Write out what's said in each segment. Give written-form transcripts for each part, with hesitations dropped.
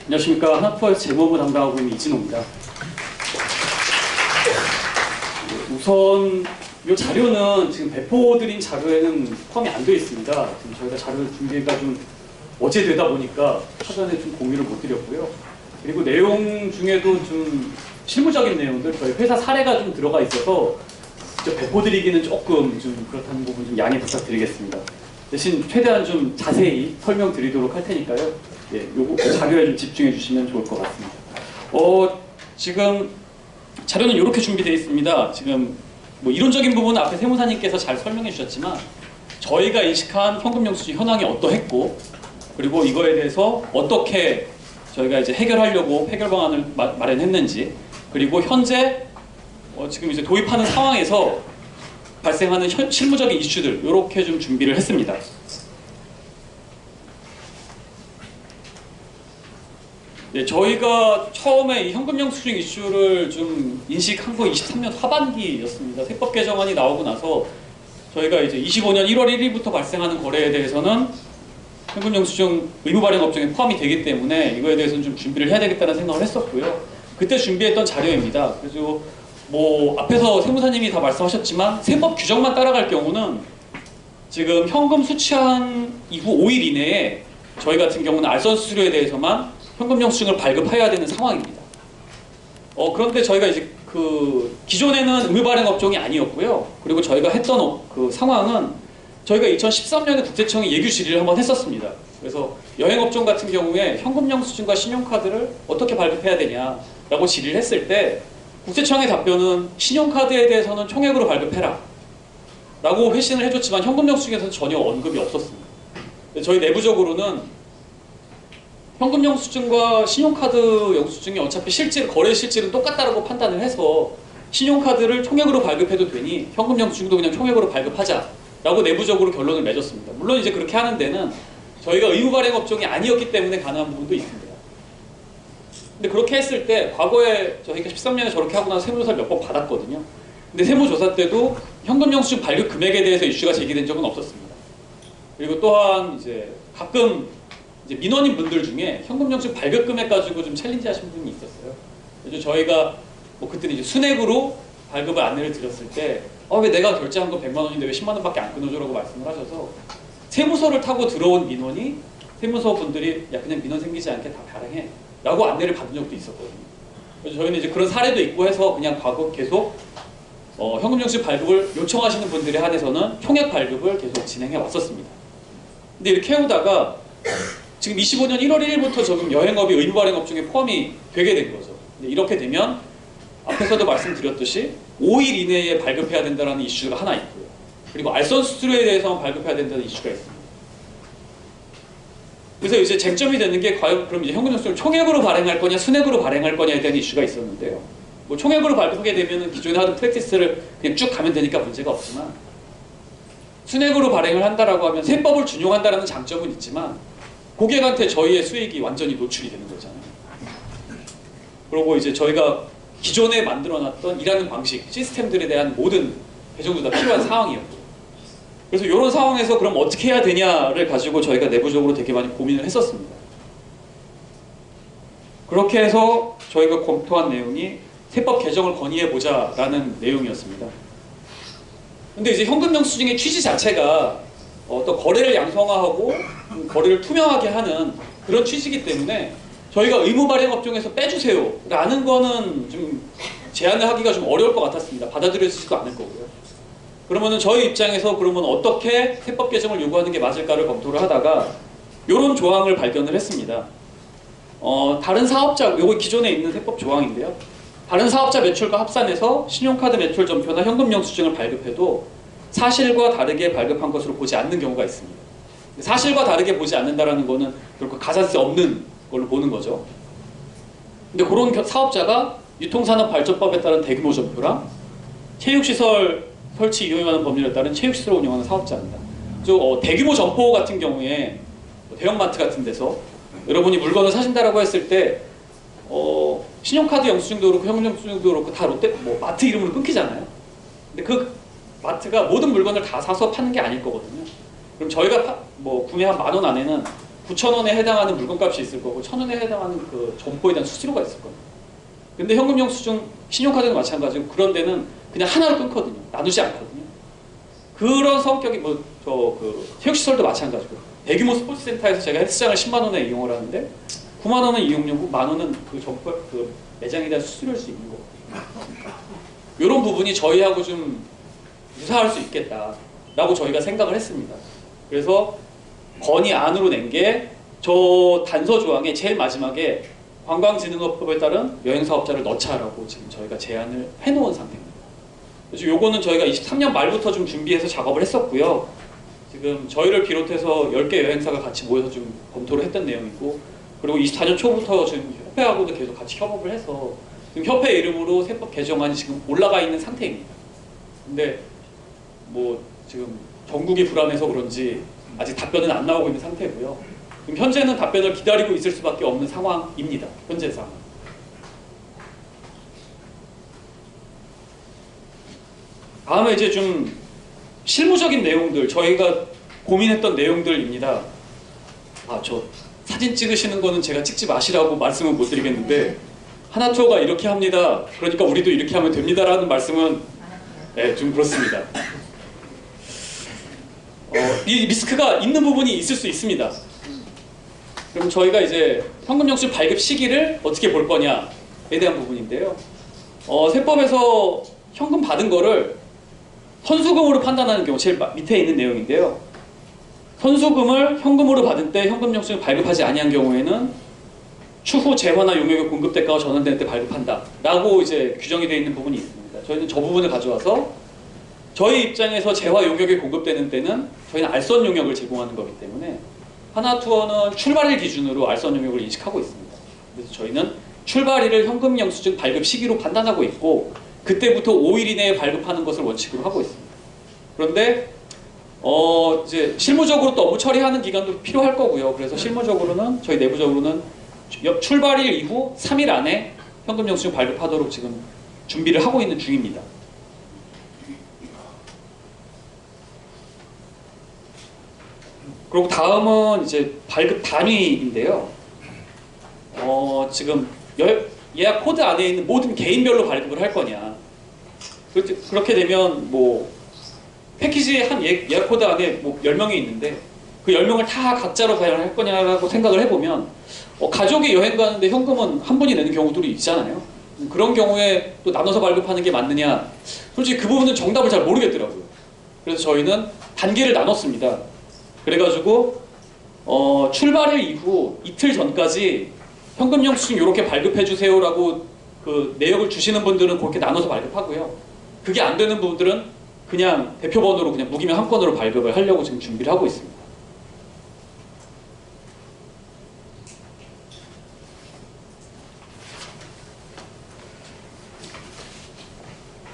안녕하십니까. 하나투어에서 재무부 담당하고 있는 이진호입니다. 우선 이 자료는 지금 배포드린 자료에는 포함이 안 되어 있습니다. 지금 저희가 자료를 준비가 좀 어제 되다 보니까 사전에 좀 공유를 못 드렸고요. 그리고 내용 중에도 좀 실무적인 내용들, 저희 회사 사례가 좀 들어가 있어서 배포드리기는 조금 좀 그렇다는 부분 좀 양해 부탁드리겠습니다. 대신 최대한 좀 자세히 설명드리도록 할 테니까요. 예, 요거 자료에 좀 집중해 주시면 좋을 것 같습니다. 지금 자료는 이렇게 준비되어 있습니다. 지금 뭐 이론적인 부분은 앞에 세무사님께서 잘 설명해 주셨지만 저희가 인식한 현금영수증 현황이 어떠했고, 그리고 이거에 대해서 어떻게 저희가 이제 해결하려고 해결 방안을 마련했는지, 그리고 현재 지금 이제 도입하는 상황에서 발생하는 실무적인 이슈들 이렇게 좀 준비를 했습니다. 네, 저희가 처음에 이 현금영수증 이슈를 좀 인식한 거 23년 하반기였습니다. 세법 개정안이 나오고 나서 저희가 이제 25년 1월 1일부터 발생하는 거래에 대해서는 현금영수증 의무 발행 업종에 포함이 되기 때문에 이거에 대해서는 좀 준비를 해야 되겠다는 생각을 했었고요. 그때 준비했던 자료입니다. 그래서 뭐 앞에서 세무사님이 다 말씀하셨지만 세법 규정만 따라갈 경우는 지금 현금 수취한 이후 5일 이내에 저희 같은 경우는 알선 수수료에 대해서만 현금영수증을 발급해야 되는 상황입니다. 그런데 저희가 이제 기존에는 의무 발행 업종이 아니었고요. 그리고 저희가 했던 그 상황은 저희가 2013년에 국세청에 예규 질의를 한번 했었습니다. 그래서 여행업종 같은 경우에 현금영수증과 신용카드를 어떻게 발급해야 되냐라고 질의를 했을 때 국세청의 답변은 신용카드에 대해서는 총액으로 발급해라 라고 회신을 해줬지만 현금영수증에서는 전혀 언급이 없었습니다. 저희 내부적으로는 현금영수증과 신용카드 영수증이 어차피 거래 실질은 똑같다고 판단을 해서 신용카드를 총액으로 발급해도 되니 현금영수증도 그냥 총액으로 발급하자 라고 내부적으로 결론을 맺었습니다. 물론 이제 그렇게 하는 데는 저희가 의무 발행 업종이 아니었기 때문에 가능한 부분도 있습니다. 근데 그렇게 했을 때 과거에 저희가 13년에 저렇게 하고 나서 세무조사를 몇 번 받았거든요. 근데 세무조사 때도 현금영수증 발급 금액에 대해서 이슈가 제기된 적은 없었습니다. 그리고 또한 이제 가끔 이제 민원인 분들 중에 현금영수증 발급 금액 가지고 좀 챌린지 하신 분이 있었어요. 그래서 저희가 뭐 그때는 이제 순액으로 발급을 안내를 드렸을 때 왜 내가 결제한 건 100만 원인데 왜 10만 원밖에 안 끊어줘라고 말씀을 하셔서 세무서를 타고 들어온 민원이 세무서 분들이 야 그냥 민원 생기지 않게 다 발행해 라고 안내를 받은 적도 있었거든요. 그래서 저희는 이제 그런 사례도 있고 해서 그냥 과거 계속 현금영수증 발급을 요청하시는 분들에 한해서는 총액 발급을 계속 진행해 왔었습니다. 근데 이렇게 해오다가 지금 25년 1월 1일부터 지금 여행업이 의무 발행 업종에 포함이 되게 된 거죠. 근데 이렇게 되면 앞에서도 말씀드렸듯이 5일 이내에 발급해야 된다는 이슈가 하나 있고요. 그리고 알선 수수료에 대해서만 발급해야 된다는 이슈가 있습니다. 그래서 이제 쟁점이 되는 게 과연 그럼 이제 현금영수증을 총액으로 발행할 거냐 순액으로 발행할 거냐에 대한 이슈가 있었는데요. 뭐 총액으로 발급하게 되면 기존에 하던 프랙티스를 그냥 쭉 가면 되니까 문제가 없지만 순액으로 발행을 한다라고 하면 세법을 준용한다는 장점은 있지만 고객한테 저희의 수익이 완전히 노출이 되는 거잖아요. 그리고 이제 저희가 기존에 만들어놨던 일하는 방식, 시스템들에 대한 모든 배정도 다 필요한 상황이었고, 그래서 이런 상황에서 그럼 어떻게 해야 되냐를 가지고 저희가 내부적으로 되게 많이 고민을 했었습니다. 그렇게 해서 저희가 검토한 내용이 세법 개정을 건의해보자라는 내용이었습니다. 근데 이제 현금영수증의 취지 자체가 어떤 거래를 양성화하고 거래를 투명하게 하는 그런 취지이기 때문에 저희가 의무 발행 업종에서 빼주세요 라는 거는 좀 제안을 하기가 좀 어려울 것 같았습니다. 받아들여지지도 않을 거고요. 그러면은 저희 입장에서 그러면 어떻게 세법 개정을 요구하는 게 맞을까를 검토를 하다가 이런 조항을 발견을 했습니다. 다른 사업자, 요거 기존에 있는 세법 조항인데요. 다른 사업자 매출과 합산해서 신용카드 매출 전표나 현금영수증을 발급해도 사실과 다르게 발급한 것으로 보지 않는 경우가 있습니다. 사실과 다르게 보지 않는다는 거는 결국 가산세 없는 걸로 보는 거죠. 근데 그런 사업자가 유통산업발전법에 따른 대규모 전표랑 체육시설 설치 이용하는 법률에 따른 체육시설을 운영하는 사업자입니다. 대규모 점포 같은 경우에 대형마트 같은 데서 여러분이 물건을 사신다라고 했을 때 신용카드 영수증도 그렇고 현금영수증도 그렇고 다 롯데 마트 이름으로 끊기잖아요. 근데 그 마트가 모든 물건을 다 사서 파는 게 아닐 거거든요. 그럼 저희가 구매한 10,000원 안에는 9,000원에 해당하는 물건값이 있을 거고 1,000원에 해당하는 그 점포에 대한 수수료가 있을 겁니다. 근데 현금 영수증, 신용카드는 마찬가지고 그런 데는 그냥 하나로 끊거든요. 나누지 않거든요. 그런 성격이 체육시설도 마찬가지고 대규모 스포츠센터에서 제가 헬스장을 10만 원에 이용을 하는데 9만 원은 이용료고 만 원은 그 점포, 그 매장에 대한 수수료일 수 있는 거거든요. 이런 부분이 저희하고 좀 유사할 수 있겠다라고 저희가 생각을 했습니다. 그래서 건의 안으로 낸 게 저 단서 조항의 제일 마지막에 관광진흥업법에 따른 여행사업자를 넣자라고 지금 저희가 제안을 해놓은 상태입니다. 그래서 요거는 저희가 23년 말부터 좀 준비해서 작업을 했었고요. 지금 저희를 비롯해서 10개 여행사가 같이 모여서 좀 검토를 했던 내용이고, 그리고 24년 초부터 지금 협회하고도 계속 같이 협업을 해서 지금 협회 이름으로 세법 개정안이 지금 올라가 있는 상태입니다. 근데 뭐 지금 전국이 불안해서 그런지 아직 답변은 안 나오고 있는 상태고요. 지금 현재는 답변을 기다리고 있을 수밖에 없는 상황입니다. 현재 상황. 다음에 이제 좀 실무적인 내용들, 저희가 고민했던 내용들입니다. 저 사진 찍으시는 거는 제가 찍지 마시라고 말씀은 못 드리겠는데, 하나투어가 이렇게 합니다. 그러니까 우리도 이렇게 하면 됩니다라는 말씀은 좀 그렇습니다. 이 리스크가 있는 부분이 있을 수 있습니다. 그럼 저희가 이제 현금 영수증 발급 시기를 어떻게 볼 거냐에 대한 부분인데요. 세법에서 현금 받은 거를 선수금으로 판단하는 경우, 제일 밑에 있는 내용인데요. 선수금을 현금으로 받은 때 현금 영수증을 발급하지 아니한 경우에는 추후 재화나 용역의 공급 대가가 전환될 때 발급한다 라고 이제 규정이 되어 있는 부분이 있습니다. 저희는 저 부분을 가져와서 저희 입장에서 재화 용역이 공급되는 때는 저희는 알선 용역을 제공하는 거기 때문에 하나투어는 출발일 기준으로 알선 용역을 인식하고 있습니다. 그래서 저희는 출발일을 현금 영수증 발급 시기로 판단하고 있고, 그때부터 5일 이내에 발급하는 것을 원칙으로 하고 있습니다. 그런데 이제 실무적으로 또 업무 처리하는 기간도 필요할 거고요. 그래서 실무적으로는 저희 내부적으로는 출발일 이후 3일 안에 현금 영수증 발급하도록 지금 준비를 하고 있는 중입니다. 그리고 다음은 이제 발급 단위인데요. 지금 예약 코드 안에 있는 모든 개인별로 발급을 할 거냐. 그렇게 되면 뭐 패키지 한 예약 코드 안에 뭐 10명이 있는데 그 10명을 다 각자로 발행할 거냐라고 생각을 해보면 가족이 여행 가는데 현금은 한 분이 내는 경우들이 있잖아요. 그런 경우에 또 나눠서 발급하는 게 맞느냐. 솔직히 그 부분은 정답을 잘 모르겠더라고요. 그래서 저희는 단계를 나눴습니다. 그래가지고 출발일 이후 이틀 전까지 현금 영수증 이렇게 발급해 주세요라고 그 내역을 주시는 분들은 그렇게 나눠서 발급하고요. 그게 안 되는 분들은 그냥 대표번호로 그냥 무기명 한 건으로 발급을 하려고 지금 준비를 하고 있습니다.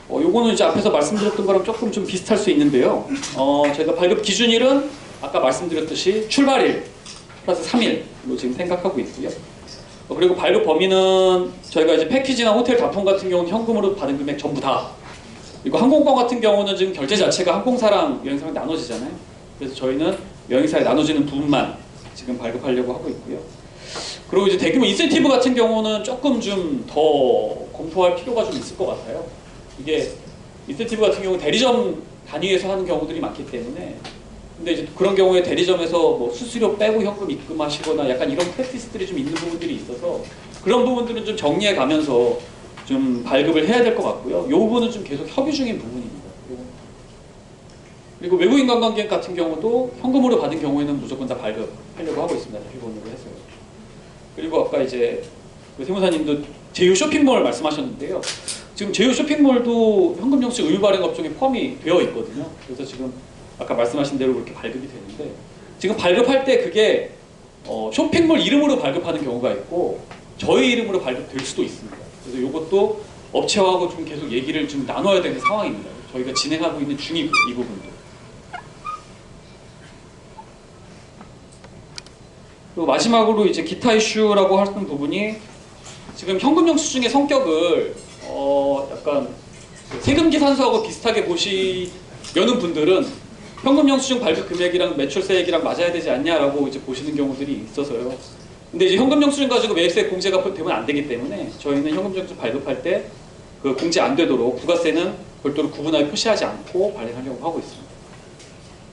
요거는 이제 앞에서 말씀드렸던 거랑 조금 좀 비슷할 수 있는데요. 저희가 발급 기준일은 아까 말씀드렸듯이 출발일 플러스 3일로 지금 생각하고 있고요. 그리고 발급 범위는 저희가 이제 패키지나 호텔 단품 같은 경우는 현금으로 받은 금액 전부 다. 그리고 항공권 같은 경우는 지금 결제 자체가 항공사랑 여행사랑 나눠지잖아요. 그래서 저희는 여행사에 나눠지는 부분만 지금 발급하려고 하고 있고요. 그리고 이제 대규모 인센티브 같은 경우는 조금 좀 더 검토할 필요가 좀 있을 것 같아요. 이게 인센티브 같은 경우는 대리점 단위에서 하는 경우들이 많기 때문에, 근데 이제 그런 경우에 대리점에서 뭐 수수료 빼고 현금 입금하시거나 약간 이런 프랙티스들이 좀 있는 부분들이 있어서 그런 부분들은 좀 정리해 가면서 좀 발급을 해야 될 것 같고요. 이 부분은 좀 계속 협의 중인 부분입니다. 그리고 외국인 관광객 같은 경우도 현금으로 받은 경우에는 무조건 다 발급하려고 하고 있습니다. 대표번호로 해서요. 그리고 아까 이제 그 세무사님도 제휴 쇼핑몰 말씀하셨는데요. 지금 제휴 쇼핑몰도 현금 영수증 의무 발행 업종에 포함이 되어 있거든요. 그래서 지금 아까 말씀하신 대로 그렇게 발급이 되는데, 지금 발급할 때 그게 쇼핑몰 이름으로 발급하는 경우가 있고 저희 이름으로 발급될 수도 있습니다. 그래서 이것도 업체하고 좀 계속 얘기를 좀 나눠야 되는 상황입니다. 저희가 진행하고 있는 중이고 이 부분도. 그리고 마지막으로 이제 기타 이슈라고 하는 부분이, 지금 현금 영수증의 성격을 약간 세금 계산서하고 비슷하게 보시려는 분들은 현금 영수증 발급 금액이랑 매출세액이랑 맞아야 되지 않냐라고 이제 보시는 경우들이 있어서요. 근데 이제 현금 영수증 가지고 매입세 공제가 되면 안 되기 때문에 저희는 현금 영수증 발급할 때 그 공제 안 되도록 부가세는 별도로 구분하게 표시하지 않고 발행하려고 하고 있습니다.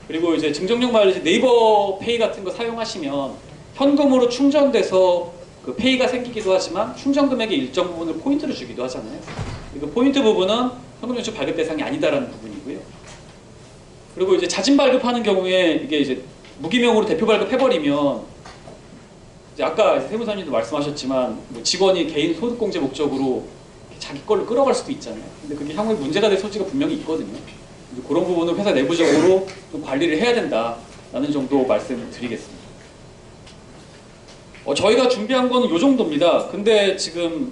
그리고 이제 증정용 말로 네이버 페이 같은 거 사용하시면 현금으로 충전돼서 그 페이가 생기기도 하지만 충전 금액의 일정 부분을 포인트로 주기도 하잖아요. 그 포인트 부분은 현금 영수증 발급 대상이 아니다라는 부분이고요. 그리고 이제 자진 발급하는 경우에 이게 이제 무기명으로 대표 발급해버리면 이제 아까 세무사님도 말씀하셨지만 뭐 직원이 개인 소득공제 목적으로 자기 걸로 끌어갈 수도 있잖아요. 근데 그게 향후에 문제가 될 소지가 분명히 있거든요. 이제 그런 부분을 회사 내부적으로 좀 관리를 해야 된다라는 정도 말씀을 드리겠습니다. 저희가 준비한 거는 이 정도입니다. 근데 지금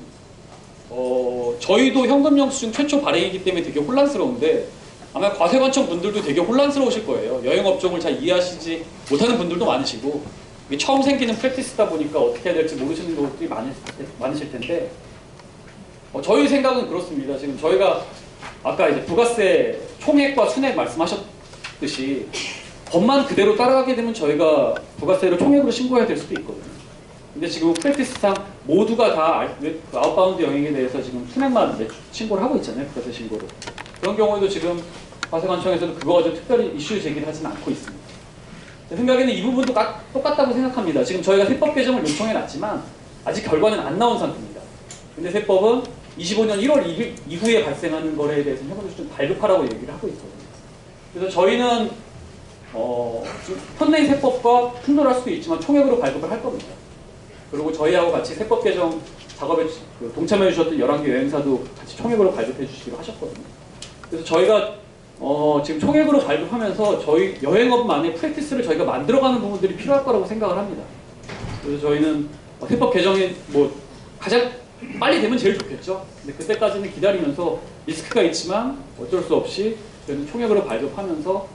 저희도 현금 영수증 최초 발행이기 때문에 되게 혼란스러운데 아마 과세관청 분들도 되게 혼란스러우실 거예요. 여행업종을 잘 이해하시지 못하는 분들도 많으시고 이게 처음 생기는 프랙티스다 보니까 어떻게 해야 될지 모르시는 분들이 많으실 텐데 저희 생각은 그렇습니다. 지금 저희가 아까 이제 부가세 총액과 순액 말씀하셨듯이 법만 그대로 따라가게 되면 저희가 부가세를 총액으로 신고해야 될 수도 있거든요. 근데 지금 프랙티스상 모두가 다 아웃바운드 영역에 대해서 지금 순액만 신고를 하고 있잖아요. 부가세 신고를. 그런 경우에도 지금 과세관청에서도 그거 가지고 특별히 이슈 제기를 하지는 않고 있습니다. 제 생각에는 이 부분도 똑같다고 생각합니다. 지금 저희가 세법 개정을 요청해놨지만 아직 결과는 안 나온 상태입니다. 근데 세법은 25년 1월 1일 이후에 발생하는 거래에 대해서는 현금영수증 발급하라고 얘기를 하고 있거든요. 그래서 저희는 현행 세법과 충돌할 수도 있지만 총액으로 발급을 할 겁니다. 그리고 저희하고 같이 세법 개정 작업에 동참해 주셨던 11개 여행사도 같이 총액으로 발급해 주시기로 하셨거든요. 그래서 저희가 지금 총액으로 발급하면서 저희 여행업만의 프랙티스를 저희가 만들어가는 부분들이 필요할 거라고 생각을 합니다. 그래서 저희는 세법 개정이 뭐 가장 빨리 되면 제일 좋겠죠. 근데 그때까지는 기다리면서 리스크가 있지만 어쩔 수 없이 저희는 총액으로 발급하면서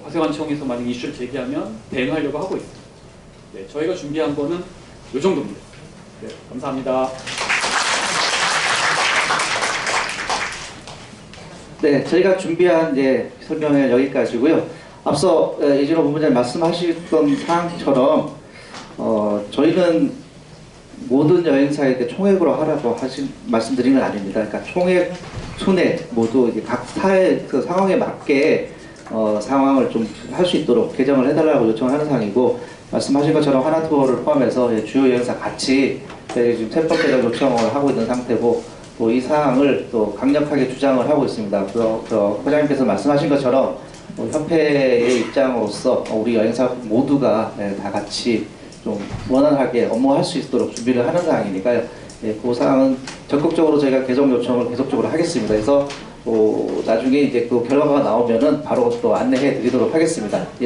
과세관청에서 만약 이슈를 제기하면 대응하려고 하고 있습니다. 네, 저희가 준비한 거는 이 정도입니다. 네, 감사합니다. 네, 저희가 준비한 설명은 여기까지고요. 앞서 이진호 본부장님 말씀하셨던 사항처럼 저희는 모든 여행사에게 총액으로 하라고 말씀드린 건 아닙니다. 그러니까 총액, 순액 모두 각 사의 그 상황에 맞게 상황을 좀 할 수 있도록 개정을 해달라고 요청하는 사항이고, 말씀하신 것처럼 하나투어를 포함해서 주요 여행사 같이 지금 세법 개정 요청을 하고 있는 상태고, 또 이 사항을 또 강력하게 주장을 하고 있습니다. 그래서 회장님께서 말씀하신 것처럼 협회의 입장으로서 우리 여행사 모두가 다 같이 좀 원활하게 업무할 수 있도록 준비를 하는 사항이니까요. 그 사항은 적극적으로 저희가 개정 요청을 계속적으로 하겠습니다. 그래서 나중에 이제 그 결과가 나오면은 바로 또 안내해 드리도록 하겠습니다.